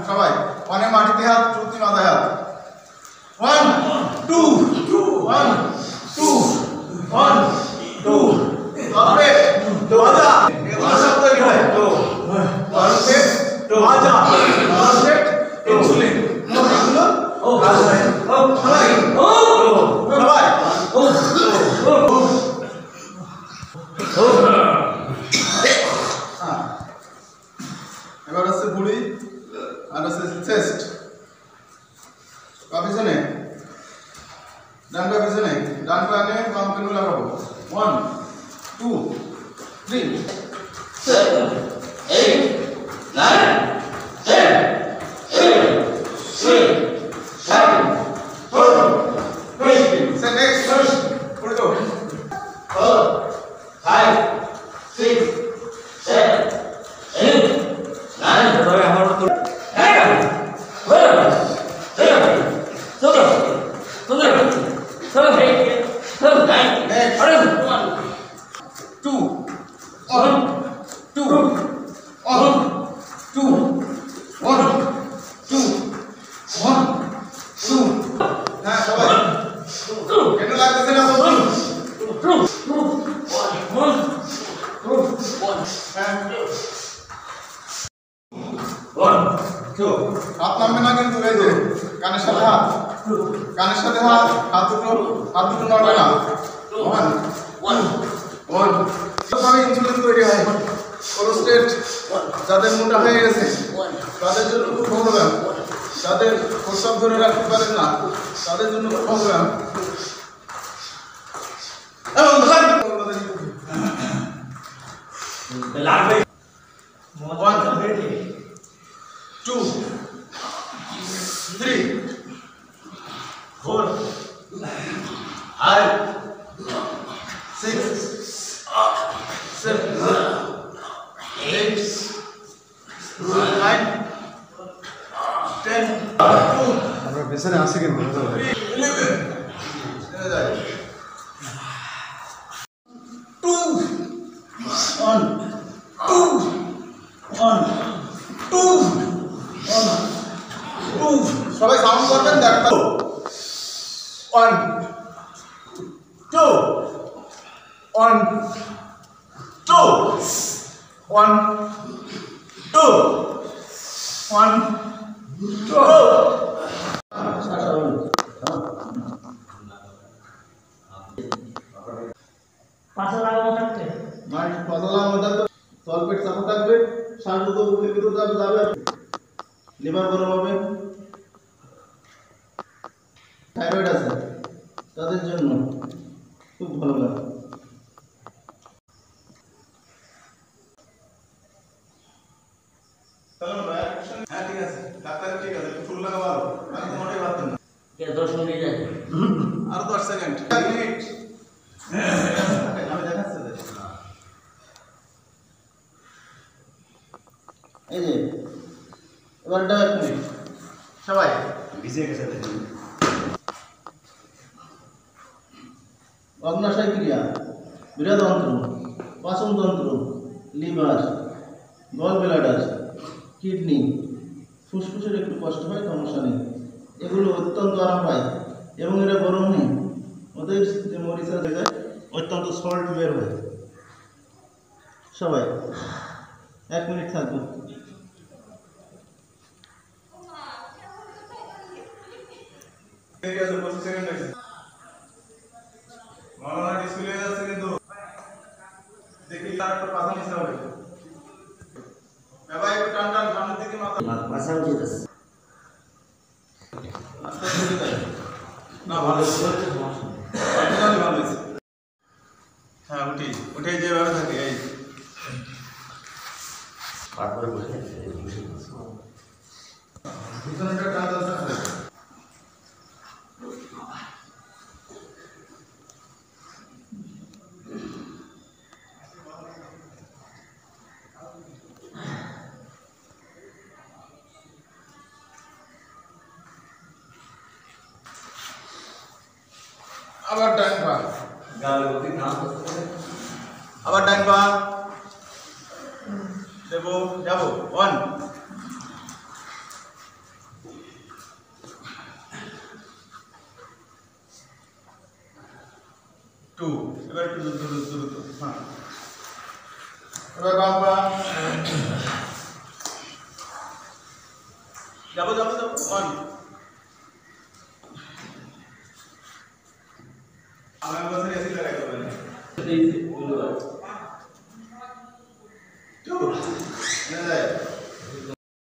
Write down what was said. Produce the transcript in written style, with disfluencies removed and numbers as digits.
সবাই মানে মাটিতে হাত চলতি মাথায় হাত 1 2 1 2 1 2 আপে বাজা এগুলো শব্দ কি হয় তো আপে বাজা আপে ইনসুলিন এগুলো ও সবাই সবাই এবার আছে বুড়ি আর আছে চেস্ট পিছনে ডান পা পিছনে ডান পা নে বাম কানে লাগাবো 1 2 3 7 8 9 10 Say next first. Put it go. 4 5 6 7 8 9 Rồi hao nó tôi. हाथ नामবে না কিন্তু এই যে কানের সাথে হাত হাত দুটো নড়বে না 1 তবে ইনসুলিন তৈরি হয় কোলেস্টেরল যাদের মোটা হয়ে গেছে তাদের জন্য খুব ভালো ব্যায়াম যাদের প্রস্রাব ধরে রাখতে পারেন না তাদের জন্য খুব ভালো ব্যায়াম লাগবে 1 2 3 4 5 6 7 8 9 10 আমরা পেছনে আসি কিন্তু 11 সবাই সাউন্ড করবেন দেখো 1 2 1 2 1 2 1 2 পাশে লাগানো থাকতে মাইন্ড পাতলা মধ্যে তলপেট চাপা থাকবে শ্বাস ভিতর যাবে লিভার গরম হবে থাইরয়েড আছে তাদের জন্য খুব ভালো লাগে হ্যাঁ ঠিক আছে ডাক্তার ঠিক আছে ফুল লাগাবো আমি তো মোটেই পারতাম না 10 মিনিট আছে আর 10 সেকেন্ড মিনিট আমি দেখাচ্ছি এই যে এবার এটা 1 মিনিট সবাই ভিজে গেছে অগ্নাশয় ক্রিয়া বৃহদন্ত্র পাচনতন্ত্র লিভার গল ব্লাডার কিডনি ফুসফুসের একটু কষ্ট হয় সমস্যা নেই এগুলো অত্যন্ত আরাম পায় এবং এরা গরম নেই ওদের যে মরিচা যায় অত্যন্ত সল্ট বের হয় সবাই 1 মিনিট থাকবো ঠিক আছে 25 সেকেন্ড আছে মাওলানা ডিসপ্লে আছে কিন্তু দেখি তার একটা পাশা নিতে হবে বাবা একটু টান সামনের দিকে মাথা উঠিয়ে দাও আস্তে আস্তে যাই না ভালো হচ্ছে ভালো হচ্ছে হ্যাঁ উঠে যেভাবে থাকে এই তারপরে বসে পিছনটা টান আছে আবার ডান পা গালে গতি নাম করতে আবার ডান পা দেবো যাবো 1 2 এবার একটু দ্রুত হ্যাঁ এবার বাম পা যাবো 1 আমার বছর এসে লাগাই দেবেন 2